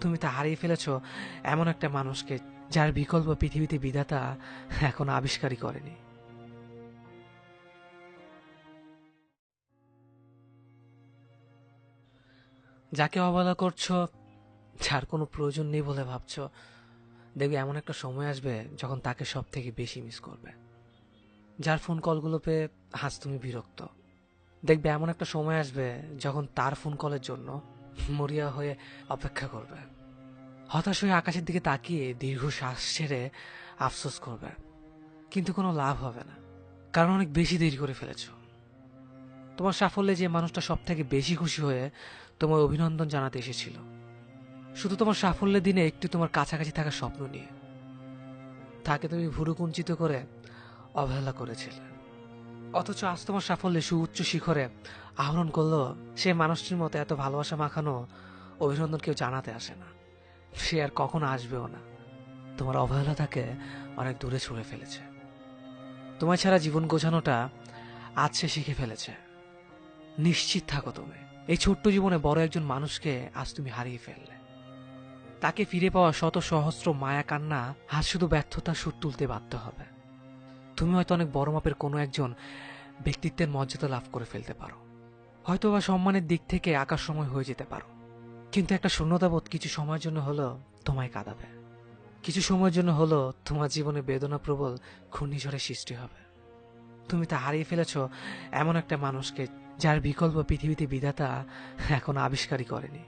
তুমি তা হারিয়ে ফেলেছ এমন একটা মানুষকে যার বিকল্প পৃথিবীতে বিধাতা এখনো আবিষ্কারই করেনি। যাকে অবহেলা করছো, যার কোনো প্রয়োজন নেই বলে ভাবছো, দেখবে এমন একটা সময় আসবে যখন তাকে সব থেকে বেশি মিস করবে। যার ফোন কলগুলো পেয়ে আজ তুমি বিরক্ত, দেখবে এমন একটা সময় আসবে যখন তার ফোন কলের জন্য মরিয়া হয়ে অপেক্ষা করবে। হতাশ হয়ে আকাশের দিকে তাকিয়ে দীর্ঘ শ্বাস ছেড়ে আফসোস করবে, কিন্তু কোনো লাভ হবে না, কারণ অনেক বেশি দেরি করে ফেলেছ। তোমার সাফল্যে যে মানুষটা সব থেকে বেশি খুশি হয়ে তোমার অভিনন্দন জানাতে এসেছিল, শুধু তোমার সাফল্যের দিনে একটু তোমার কাছাকাছি থাকার স্বপ্ন নিয়ে, তাকে তুমি ভুরুকুঞ্চিত করে অবহেলা করেছিলে। অথচ আজ তোমার সাফল্যে সুউচ্চ শিখরে আহরণ করলো সে মানুষটির মতো এত ভালোবাসা মাখানো অভিনন্দন কেউ জানাতে আসে না, সে আর কখনো আসবেও না। তোমার অবহেলা তাকে অনেক দূরে ছুঁড়ে ফেলেছে। তোমার ছাড়া জীবন গোছানোটা আজ সে শিখে ফেলেছে। নিশ্চিত থাকো, তুমি এই ছোট্ট জীবনে বড় একজন মানুষকে আজ তুমি হারিয়ে ফেললে। তাকে ফিরে পাওয়া শত সহস্র মায়া কান্না আজ শুধু ব্যর্থতার সুর তুলতে বাধ্য হবে। তুমি হয়তো অনেক বড় মাপের কোনো একজন ব্যক্তিত্বের মর্যাদা লাভ করে ফেলতে পারো, হয়তো বা সম্মানের দিক থেকে আকাশ সময় হয়ে যেতে পারো, কিন্তু একটা শূন্যতাবোধ কিছু সময়ের জন্য হলো তোমায় কাঁদাবে। কিছু সময়ের জন্য হলো তোমার জীবনে বেদনা প্রবল ঘূর্ণিঝড়ের সৃষ্টি হবে। তুমি তা হারিয়ে ফেলেছ এমন একটা মানুষকে যার বিকল্প পৃথিবীতে বিধাতা এখনো আবিষ্কারই করেনি।